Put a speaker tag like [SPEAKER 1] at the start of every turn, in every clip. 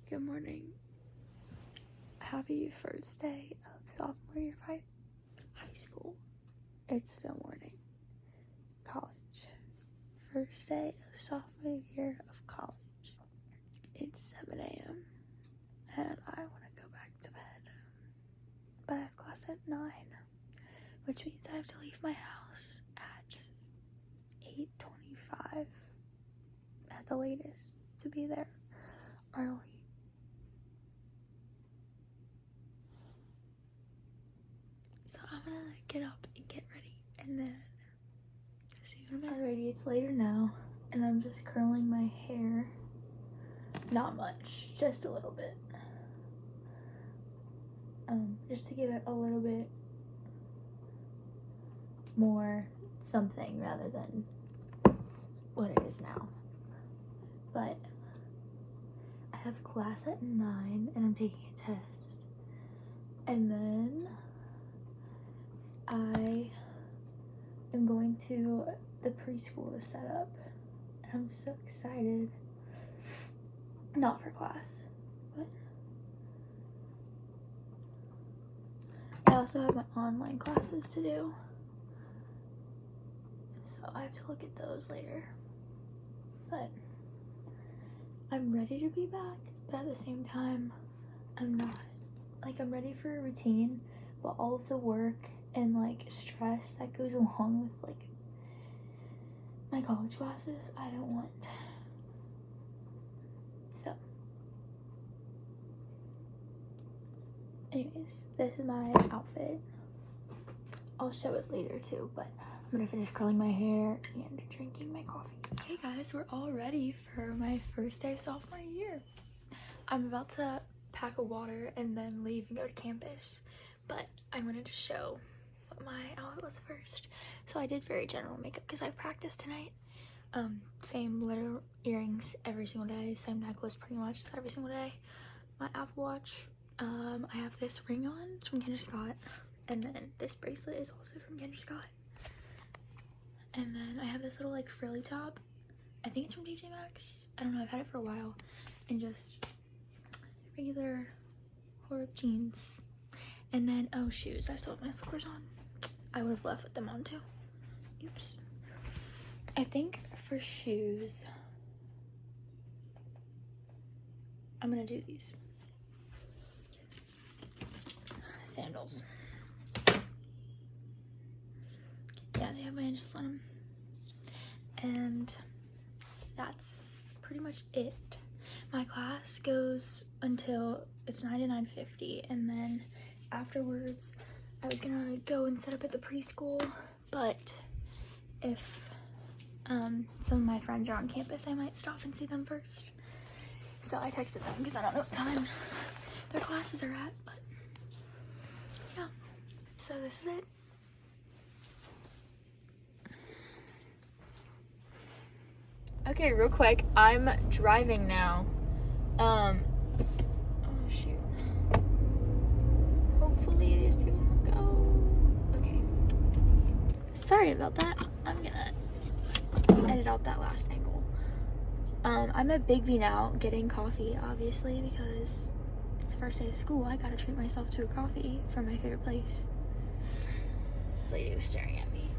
[SPEAKER 1] Good morning. Happy first day of sophomore year of high school. It's still morning. College. First day of sophomore year of college. It's 7 a.m. and I want to go back to bed. But I have class at 9, which means I have to leave my house at 8:25 at the latest to be there early. So I'm gonna get up and get ready and then see you in a minute. Alrighty, it's later now and I'm just curling my hair. Not much, just a little bit. Just to give it a little bit more something rather than what it is now. But I have class at 9 and I'm taking a test. And then I am going to the preschool to set up. And I'm so excited. Not for class, but I also have my online classes to do. So I have to look at those later. But I'm ready to be back, but at the same time, I'm not. Like, I'm ready for a routine, but all of the work and, like, stress that goes along with, like, my college classes, I don't want. So, anyways, this is my outfit. I'll show it later, too, but I'm gonna finish curling my hair and drinking my coffee. Okay guys, we're all ready for my first day of sophomore year. I'm about to pack a water and then leave and go to campus, but I wanted to show what my outfit was first. So I did very general makeup because I practiced tonight. Same little earrings every single day, same necklace pretty much every single day. My Apple Watch, I have this ring on, it's from Kendra Scott, and then this bracelet is also from Kendra Scott. And then I have this little like frilly top. I think it's from TJ Maxx. I don't know, I've had it for a while. And just regular Horeb jeans. And then, oh, shoes. I still have my slippers on. I would have left with them on too. Oops. I think for shoes, I'm gonna do these. Sandals. Yeah, they have my initials on them. And that's pretty much it. My class goes until it's 9 to 9:50, and then afterwards I was gonna go and set up at the preschool, but if some of my friends are on campus, I might stop and see them first. So I texted them because I don't know what time their classes are at, but yeah. So this is it. Okay, real quick, I'm driving now. Oh shoot. Hopefully these people don't go. Okay. Sorry about that. I'm gonna edit out that last angle. I'm at Big V now getting coffee, obviously, because it's the first day of school. I gotta treat myself to a coffee from my favorite place. This lady was staring at me.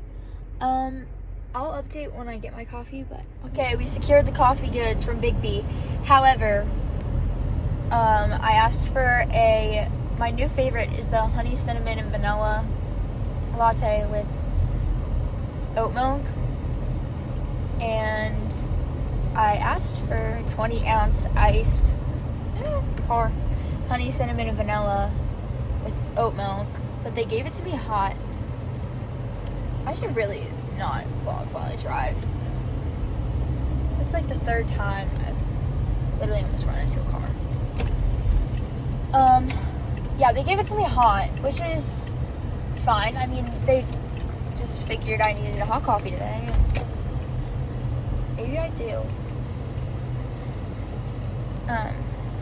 [SPEAKER 1] I'll update when I get my coffee, but okay, we secured the coffee goods from Big B. However, I asked for my new favorite is the honey, cinnamon, and vanilla latte with oat milk. And I asked for 20-ounce iced honey, cinnamon, and vanilla with oat milk, but they gave it to me hot. I should really not vlog while I drive. It's like the third time I've literally almost run into a car. Yeah, they gave it to me hot, which is fine. I mean, they just figured I needed a hot coffee today. Maybe I do.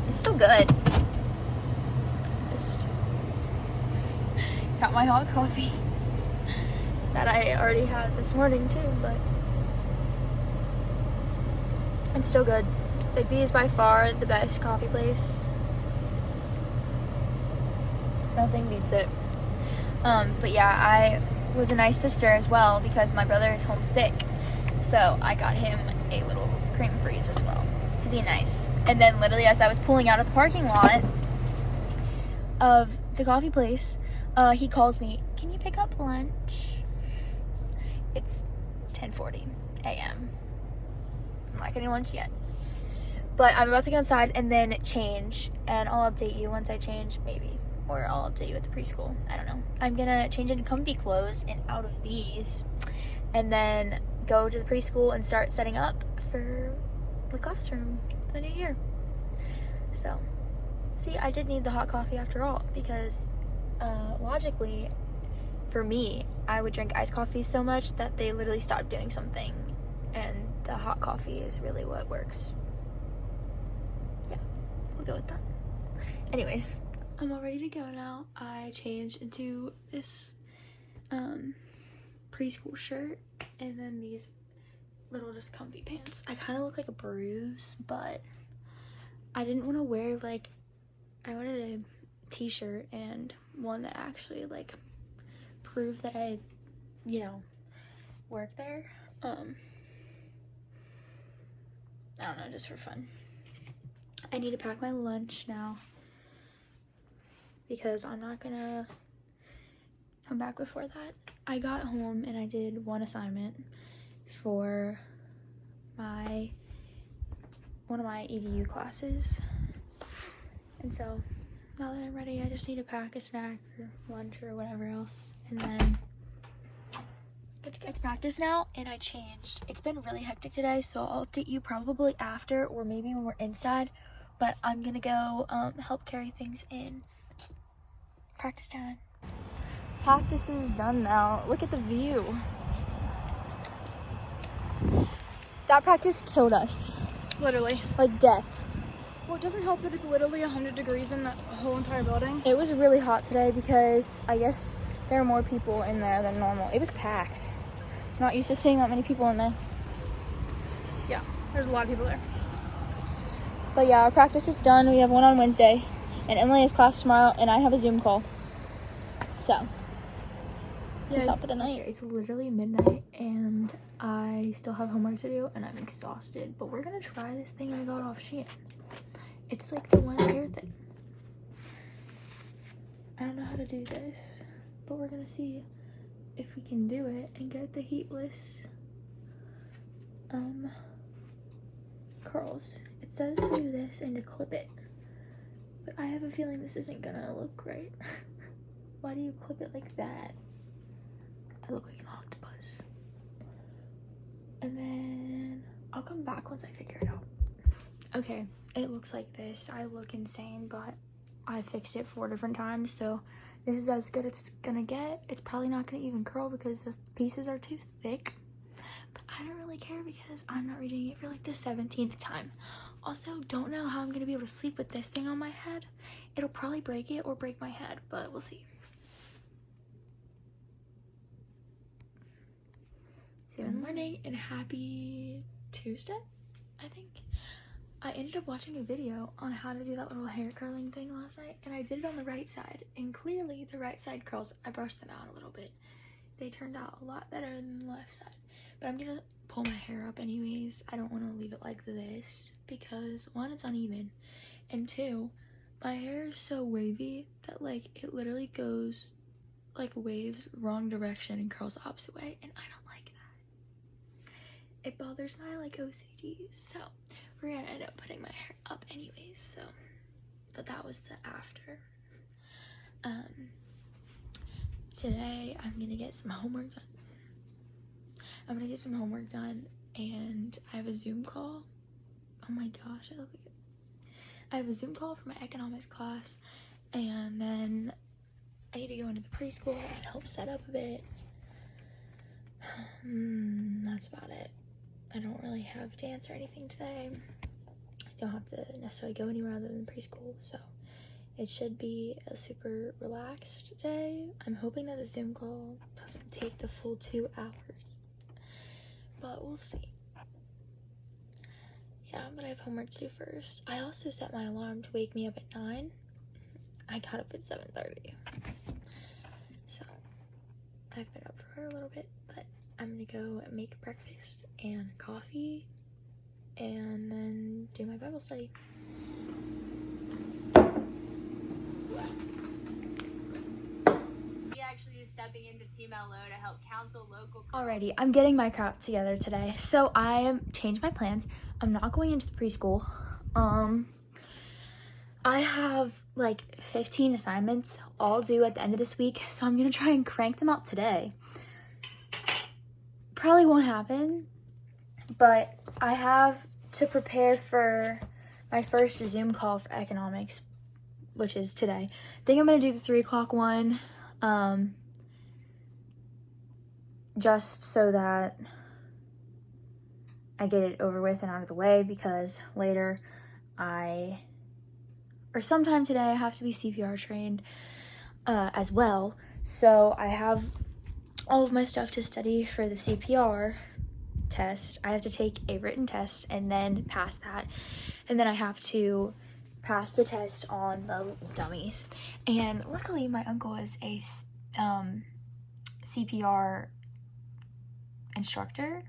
[SPEAKER 1] It's still good. Just got my hot coffee that I already had this morning too, but it's still good. Big B is by far the best coffee place. Nothing beats it. But yeah, I was a nice sister as well because my brother is homesick. So I got him a little cream freeze as well to be nice. And then literally as I was pulling out of the parking lot of the coffee place, he calls me, "Can you pick up lunch?" It's 10:40 a.m. I'm not getting lunch yet. But I'm about to go inside and then change. And I'll update you once I change, maybe. Or I'll update you at the preschool. I don't know. I'm gonna change into comfy clothes and out of these. And then go to the preschool and start setting up for the classroom for the new year. So, see, I did need the hot coffee after all. Because logically, for me, I would drink iced coffee so much that they literally stopped doing something. And the hot coffee is really what works. Yeah, we'll go with that. Anyways, I'm all ready to go now. I changed into this preschool shirt and then these little just comfy pants. I kind of look like a bruise, but I didn't want to wear like, I wanted a t-shirt and one that actually like proved that I, you know, work there. I don't know, just for fun. I need to pack my lunch now because I'm not gonna come back before that. I got home and I did one assignment for one of my EDU classes. And so now that I'm ready, I just need to pack a snack or lunch or whatever else and then good to go. It's practice now and I changed. It's been really hectic today, so I'll update you probably after or maybe when we're inside, but I'm gonna go help carry things in. Practice time. Practice is done now. Look at the view. That practice killed us.
[SPEAKER 2] Literally.
[SPEAKER 1] Like death.
[SPEAKER 2] Well, it doesn't help that it's literally 100 degrees in the whole entire building.
[SPEAKER 1] It was really hot today because I guess there were more people in there than normal. It was packed. I'm not used to seeing that many people in there.
[SPEAKER 2] Yeah, there's a lot of people there.
[SPEAKER 1] But yeah, our practice is done. We have one on Wednesday. And Emily has class tomorrow and I have a Zoom call. So, peace out for the night. It's literally midnight and I still have homework to do and I'm exhausted. But we're gonna try this thing I got off Shein. It's like the one hair thing. I don't know how to do this, but we're gonna see if we can do it and get the heatless curls. It says to do this and to clip it, but I have a feeling this isn't gonna look great. Why do you clip it like that? I look like an octopus. And then I'll come back once I figure it out. Okay, it looks like this. I look insane, but I fixed it 4 different times, so this is as good as it's gonna get. It's probably not gonna even curl because the pieces are too thick, but I don't really care because I'm not redoing it for like the 17th time. Also, don't know how I'm gonna be able to sleep with this thing on my head. It'll probably break it or break my head, but we'll see. See you in the morning and happy Tuesday, I think. I ended up watching a video on how to do that little hair curling thing last night, and I did it on the right side, and clearly the right side curls, I brushed them out a little bit. They turned out a lot better than the left side, but I'm gonna pull my hair up anyways. I don't want to leave it like this because 1, it's uneven, and 2, my hair is so wavy that like it literally goes like waves wrong direction and curls the opposite way, and I don't like that. It bothers my like OCD, so we're gonna end up putting my hair up anyways. So, but that was the after. Today I'm gonna get some homework done. And I have a Zoom call. Oh my gosh, I look like it. I have a Zoom call for my economics class, and then I need to go into the preschool and help set up a bit. That's about it. I don't really have dance or anything today. I don't have to necessarily go anywhere other than preschool, so it should be a super relaxed day. I'm hoping that the Zoom call doesn't take the full 2 hours, but we'll see. Yeah, but I have homework to do first. I also set my alarm to wake me up at 9. I got up at 7:30. So I've been up for a little bit, but I'm gonna go make breakfast and coffee and then do my Bible study.
[SPEAKER 3] Actually is stepping into Team LO to help counsel local.
[SPEAKER 1] Alrighty, I'm getting my crap together today. So I changed my plans. I'm not going into the preschool. I have like 15 assignments all due at the end of this week, so I'm gonna try and crank them out today. Probably won't happen, but I have to prepare for my first Zoom call for economics, which is today. I think I'm gonna do the 3 o'clock one, just so that I get it over with and out of the way, because later sometime today I have to be CPR trained as well. So I have all of my stuff to study for the CPR test. I have to take a written test and then pass that, and then I have to pass the test on the dummies. And luckily my uncle is a CPR instructor,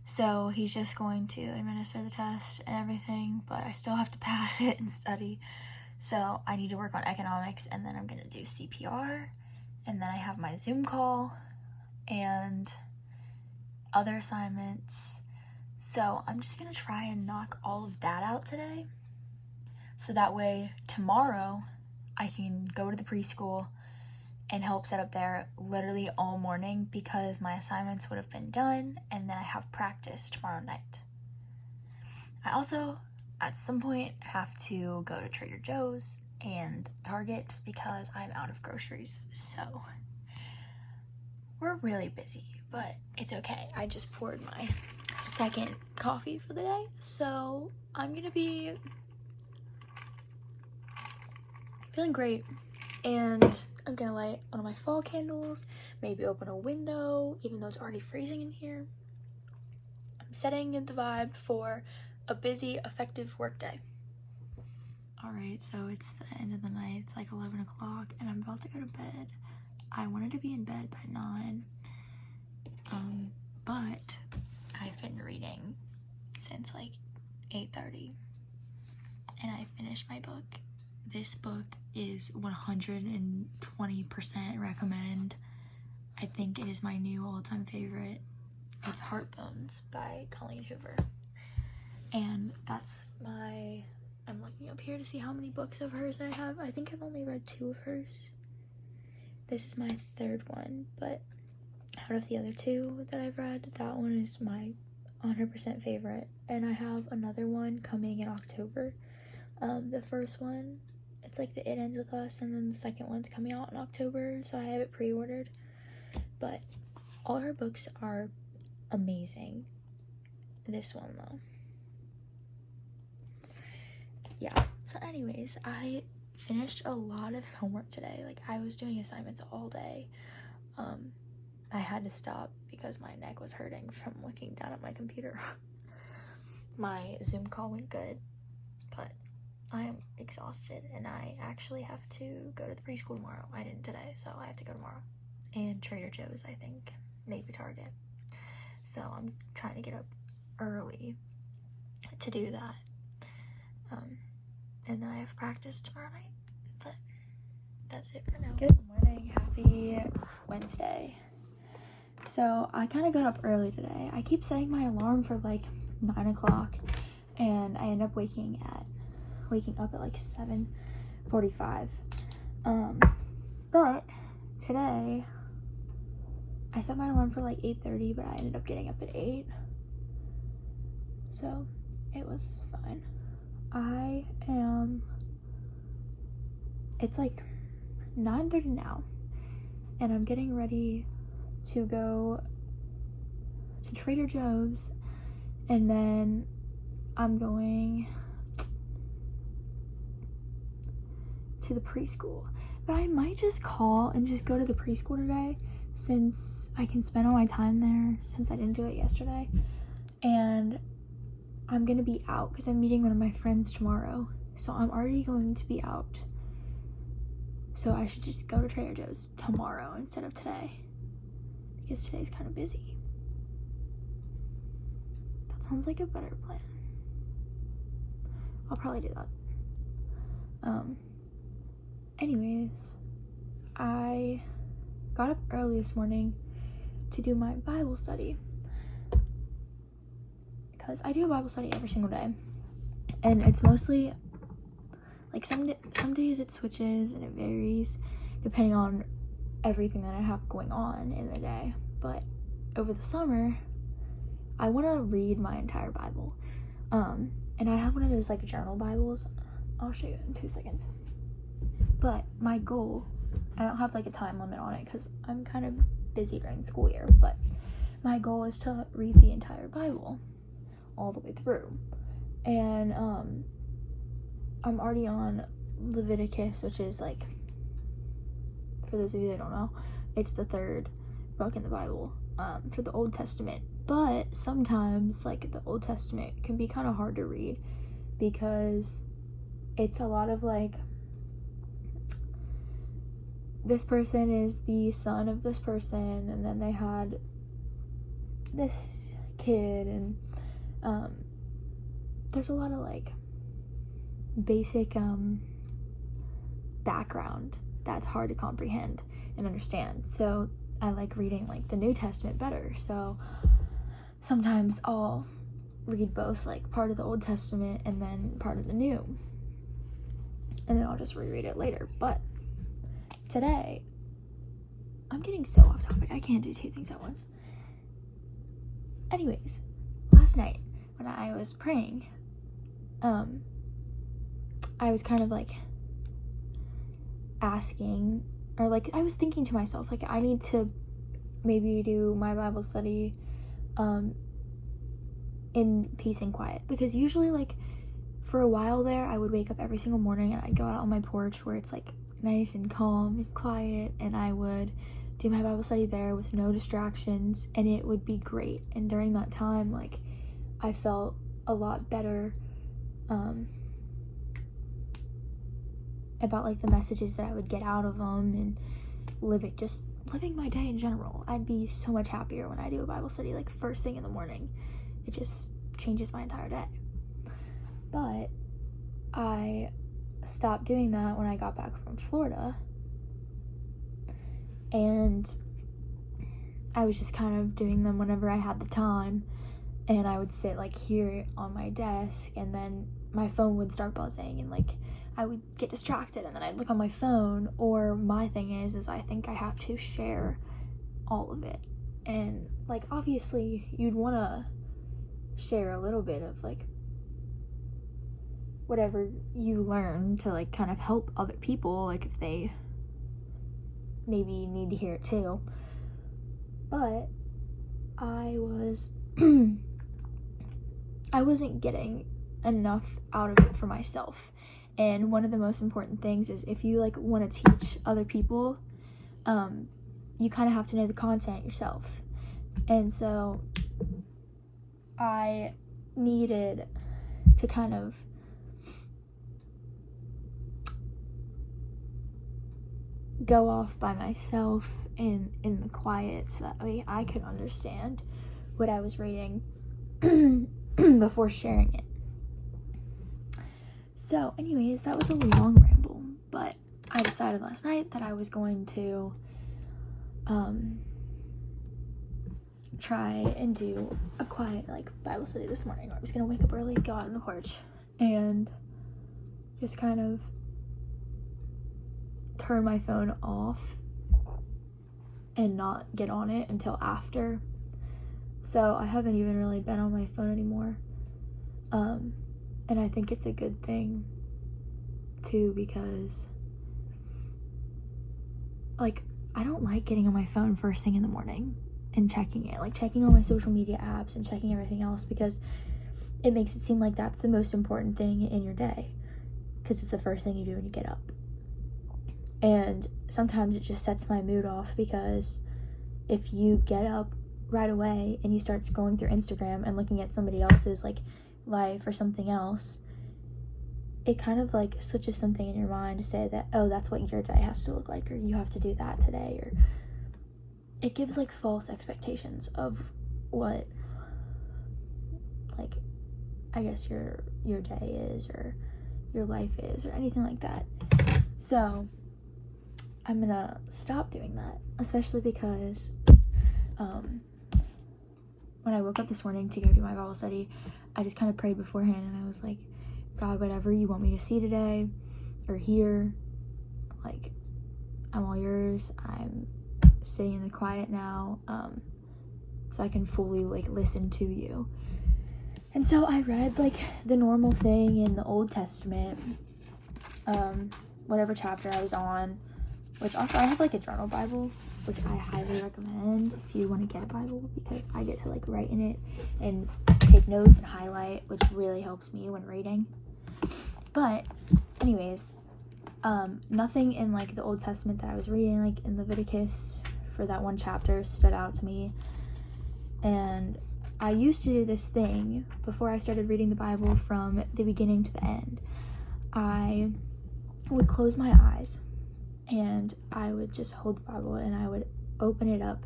[SPEAKER 1] so he's just going to administer the test and everything, but I still have to pass it and study. So I need to work on economics, and then I'm gonna do CPR, and then I have my Zoom call and other assignments. So I'm just gonna try and knock all of that out today, so that way tomorrow I can go to the preschool and help set up there literally all morning, because my assignments would have been done, and then I have practice tomorrow night. I also, at some point, have to go to Trader Joe's and Target just because I'm out of groceries. So we're really busy, but it's okay. I just poured my second coffee for the day, so I'm gonna be feeling great. And I'm gonna light one of my fall candles, maybe open a window, even though it's already freezing in here. I'm setting the vibe for a busy, effective work day. Alright, so it's the end of the night. It's like 11 o'clock, and I'm about to go to bed. I wanted to be in bed by 9, but I've been reading since like 8:30, and I finished my book. This book is 120% recommend. I think it is my new all-time favorite. It's Heartbones by Colleen Hoover. And that's I'm looking up here to see how many books of hers I have. I think I've only read 2 of hers. This is my 3rd one, but out of the other 2 that I've read, that one is my 100% favorite. And I have another one coming in October. The first one, it's like the It Ends With Us, and then the second one's coming out in October, so I have it pre-ordered. But all her books are amazing. This one though, yeah. So anyways, I finished a lot of homework today. Like, I was doing assignments all day. I had to stop because my neck was hurting from looking down at my computer. My Zoom call went good, but I am exhausted, and I actually have to go to the preschool tomorrow. I didn't today, so I have to go tomorrow. And Trader Joe's, I think. Maybe Target. So I'm trying to get up early to do that. And then I have practice tomorrow night. But that's it for now. Good morning. Happy Wednesday. So I kind of got up early today. I keep setting my alarm for like 9 o'clock, and I end up waking up at like 7:45. But today I set my alarm for like 8:30, but I ended up getting up at 8. So it was fine. It's like 9:30 now, and I'm getting ready to go to Trader Joe's, and then I'm going to the preschool. But I might just call and just go to the preschool today, since I can spend all my time there, since I didn't do it yesterday. And I'm gonna be out because I'm meeting one of my friends tomorrow. So I'm already going to be out. So I should just go to Trader Joe's tomorrow instead of today. Because today's kind of busy. That sounds like a better plan. I'll probably do that. Anyways, I got up early this morning to do my Bible study. Because I do a Bible study every single day. And it's mostly, like, some days it switches and it varies depending on everything that I have going on in the day. But over the summer, I want to read my entire Bible. And I have one of those, like, journal Bibles. I'll show you in 2 seconds. But my goal, I don't have, like, a time limit on it because I'm kind of busy during the school year. But my goal is to read the entire Bible all the way through. And I'm already on Leviticus, which is, like, for those of you that don't know, it's the 3rd book in the Bible for the Old Testament. But sometimes, like, the Old Testament can be kind of hard to read because it's a lot of, like, this person is the son of this person, and then they had this kid, and there's a lot of, like, basic background that's hard to comprehend and understand. So I like reading, like, the New Testament better. So sometimes I'll read both, like, part of the Old Testament and then part of the New, and then I'll just reread it later. But today, I'm getting so off topic. I can't do 2 things at once. Anyways, last night when I was praying, I was kind of, like, asking, or, like, I was thinking to myself, like, I need to maybe do my Bible study in peace and quiet, because usually, like, for a while there, I would wake up every single morning and I'd go out on my porch where it's, like, nice and calm and quiet, and I would do my Bible study there with no distractions, and it would be great. And during that time, like, I felt a lot better about, like, the messages that I would get out of them, and living my day in general. I'd be so much happier when I do a Bible study, like, first thing in the morning. It just changes my entire day. But I stopped doing that when I got back from Florida, and I was just kind of doing them whenever I had the time, and I would sit, like, here on my desk, and then my phone would start buzzing, and, like, I would get distracted, and then I'd look on my phone. Or my thing is I think I have to share all of it, and, like, obviously you'd want to share a little bit of, like, whatever you learn to, like, kind of help other people, like, if they maybe need to hear it too. But I wasn't getting enough out of it for myself. And one of the most important things is, if you, like, want to teach other people, you kind of have to know the content yourself. And so I needed to kind of go off by myself in the quiet, so that way I could understand what I was reading before sharing it. So anyways, that was a long ramble, but I decided last night that I was going to try and do a quiet, like, Bible study this morning. I was gonna wake up early, go out on the porch, and just kind of turn my phone off and not get on it until after. So I haven't even really been on my phone anymore. And I think it's a good thing too, because, like, I don't like getting on my phone first thing in the morning and checking it, like, checking all my social media apps and checking everything else, because it makes it seem like that's the most important thing in your day, because it's the first thing you do when you get up. And sometimes it just sets my mood off, because if you get up right away and you start scrolling through Instagram and looking at somebody else's, like, life or something else, it kind of like switches something in your mind to say that, oh, that's what your day has to look like, or you have to do that today, or it gives like false expectations of what, like, I guess your day is, or your life is, or anything like that. So I'm gonna stop doing that, especially because when I woke up this morning to go do my Bible study, I just kind of prayed beforehand, and I was like, God, whatever you want me to see today or hear, like, I'm all yours. I'm sitting in the quiet now, so I can fully like listen to you. And so I read like the normal thing in the Old Testament, whatever chapter I was on, which also I have like a journal Bible, which I highly recommend if you want to get a Bible, because I get to like write in it and take notes and highlight, which really helps me when reading. But anyways, nothing in like the Old Testament that I was reading, like in Leviticus for that one chapter, stood out to me. And I used to do this thing before I started reading the Bible from the beginning to the end. I would close my eyes and I would just hold the Bible and I would open it up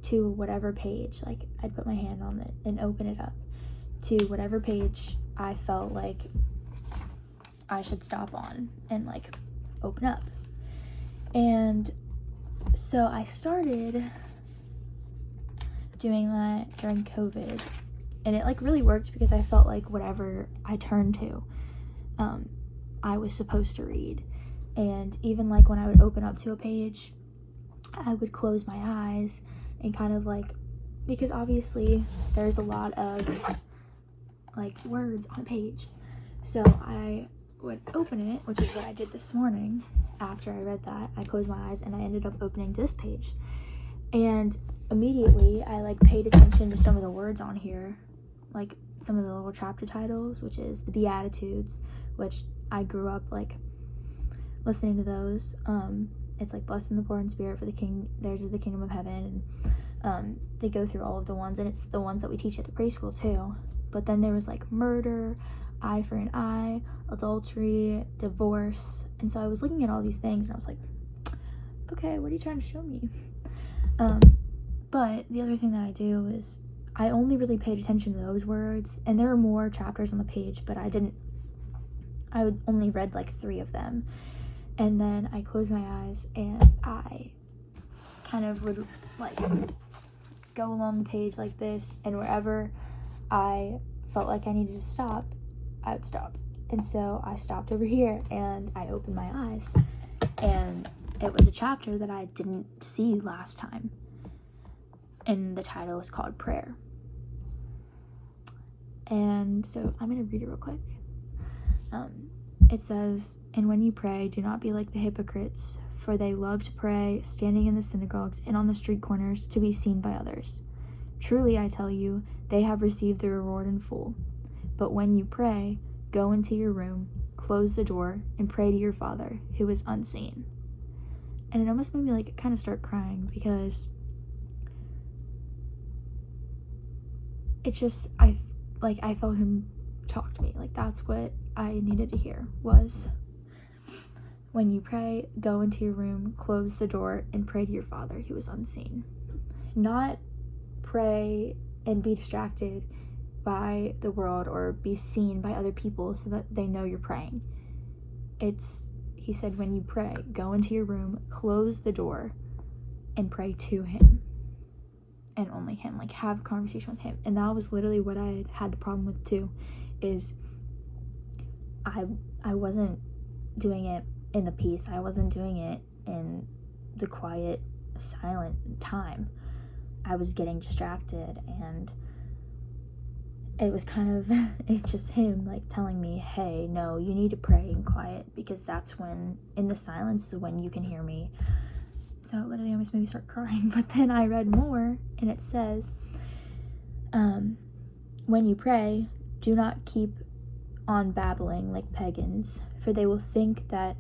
[SPEAKER 1] to whatever page. Like, I'd put my hand on it and open it up to whatever page I felt like I should stop on and like open up. And so I started doing that during COVID, and it like really worked because I felt like whatever I turned to, I was supposed to read. And even like when I would open up to a page, I would close my eyes and kind of like, because obviously there's a lot of like words on a page, so I would open it, which is what I did this morning. After I read that, I closed my eyes and I ended up opening to this page, and immediately I like paid attention to some of the words on here, like some of the little chapter titles, which is the Beatitudes, which I grew up like listening to those. It's like, blessed and the poor in spirit, for the king, theirs is the kingdom of heaven. And they go through all of the ones, and it's the ones that we teach at the preschool too. But then there was like murder, eye for an eye, adultery, divorce. And so I was looking at all these things and I was like, okay, what are you trying to show me? But the other thing that I do is I only really paid attention to those words, and there are more chapters on the page, but I would only read like 3 of them. And then I closed my eyes and I kind of would like go along the page like this, and wherever I felt like I needed to stop, I would stop. And so I stopped over here and I opened my eyes, and it was a chapter that I didn't see last time, and the title was called Prayer. And so I'm going to read it real quick. It says, "And when you pray, do not be like the hypocrites, for they love to pray, standing in the synagogues and on the street corners, to be seen by others. Truly, I tell you, they have received their reward in full. But when you pray, go into your room, close the door, and pray to your Father, who is unseen." And it almost made me like kind of start crying, because it's just, I felt him talk to me. Like, that's what I needed to hear, was, when you pray, go into your room, close the door, and pray to your Father who is unseen. Not pray and be distracted by the world or be seen by other people so that they know you're praying. He said, when you pray, go into your room, close the door, and pray to him. And only him. Like, have a conversation with him. And that was literally what I had the problem with too, is I wasn't doing it in the peace. I wasn't doing it in the quiet, silent time. I was getting distracted, and it was kind of, it's just him like telling me, hey, no, you need to pray in quiet, because that's when, in the silence is when you can hear me. So it literally almost made me start crying. But then I read more, and it says, when you pray, do not keep on babbling like pagans, for they think that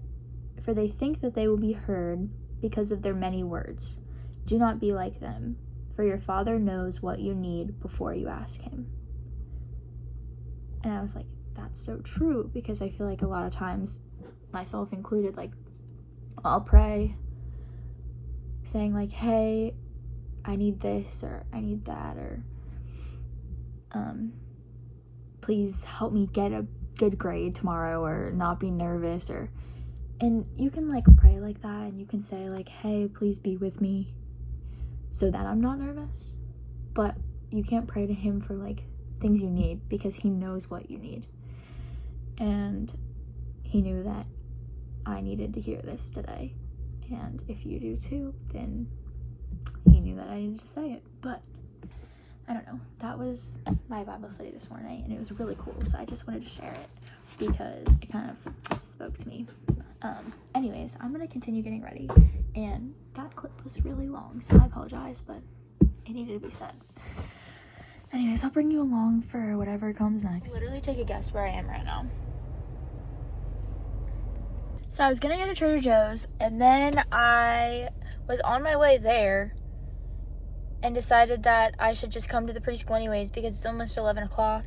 [SPEAKER 1] they will be heard because of their many words. Do not be like them, for your Father knows what you need before you ask him. And I was like, that's so true, because I feel like a lot of times, myself included, like, I'll pray saying like, hey, I need this, or I need that, or please help me get a good grade tomorrow, or not be nervous, and you can like pray like that, and you can say like, hey, please be with me so that I'm not nervous. But you can't pray to him for like things you need, because he knows what you need, and he knew that I needed to hear this today, and if you do too, then he knew that I needed to say it. But I don't know, that was my Bible study this morning, and it was really cool, so I just wanted to share it because it kind of spoke to me. Anyways, I'm gonna continue getting ready, and that clip was really long, so I apologize, but it needed to be said. Anyways, I'll bring you along for whatever comes next. Literally take a guess where I am right now. So I was gonna go to Trader Joe's, and then I was on my way there and decided that I should just come to the preschool anyways, because it's almost 11 o'clock,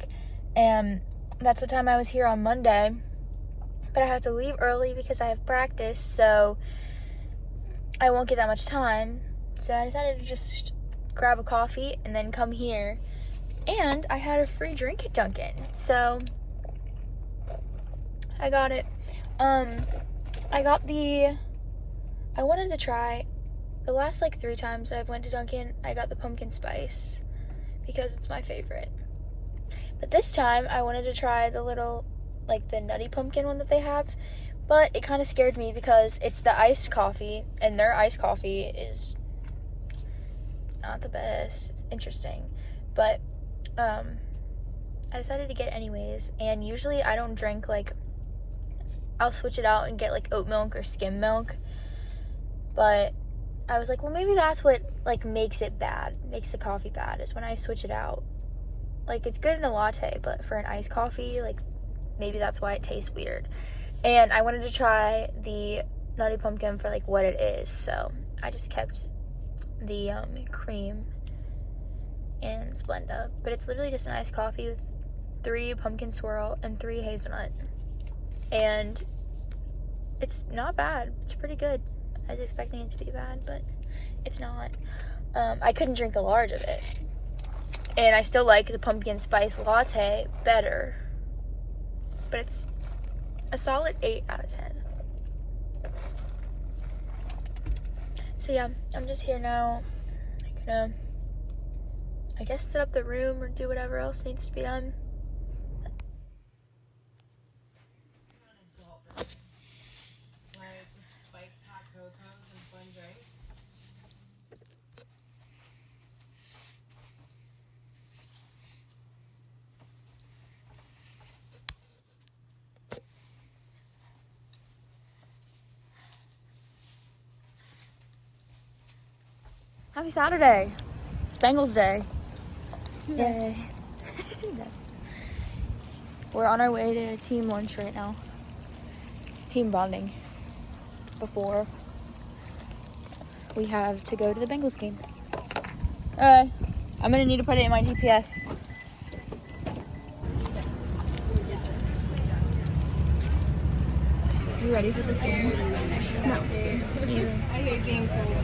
[SPEAKER 1] and that's what time I was here on Monday. But I have to leave early because I have practice, so I won't get that much time. So I decided to just grab a coffee and then come here. And I had a free drink at Dunkin', so I got it. I wanted to try, the last like 3 times that I've went to Dunkin', I got the pumpkin spice because it's my favorite. But this time I wanted to try the little, like the nutty pumpkin one that they have, but it kind of scared me because it's the iced coffee, and their iced coffee is not the best. It's interesting, but I decided to get it anyways. And usually I don't drink, like, I'll switch it out and get like oat milk or skim milk, but I was like, well, maybe that's what like makes it bad, makes the coffee bad, is when I switch it out. Like, it's good in a latte, but for an iced coffee, like, maybe that's why it tastes weird. And I wanted to try the nutty pumpkin for like what it is, so I just kept the cream and Splenda. But it's literally just an iced coffee with 3 pumpkin swirl and 3 hazelnut, and it's not bad. It's pretty good. I was expecting it to be bad, but it's not. I couldn't drink a large of it, and I still like the pumpkin spice latte better, but it's a solid 8 out of 10. So yeah, I'm just here now. I'm gonna, I guess, set up the room or do whatever else needs to be done. Happy Saturday. It's Bengals Day. Yay. We're on our way to team lunch right now. Team bonding. Before we have to go to the Bengals game. I'm gonna need to put it in my GPS. You ready for this game? No. I hate being cold.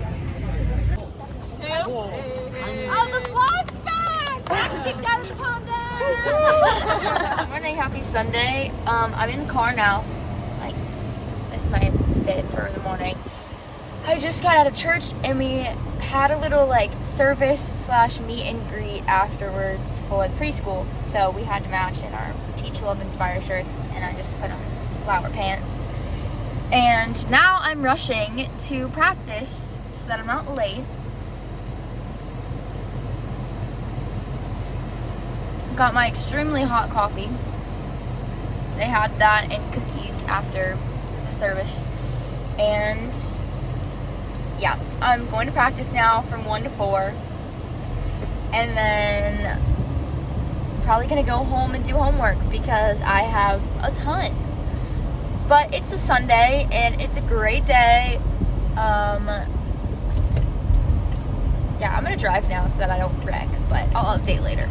[SPEAKER 1] Oh, the vlog's back! Let's get down the pond. Good morning, happy Sunday. I'm in the car now. Like, that's my fit for the morning. I just got out of church, and we had a little like service / meet and greet afterwards for the preschool. So we had to match in our Teach, Love, Inspire shirts, and I just put on flower pants. And now I'm rushing to practice so that I'm not late. Got my extremely hot coffee. They had that and cookies after the service. And yeah, I'm going to practice now from 1 to 4. And then probably gonna go home and do homework because I have a ton. But it's a Sunday and it's a great day. Yeah, I'm gonna drive now so that I don't wreck, but I'll update later.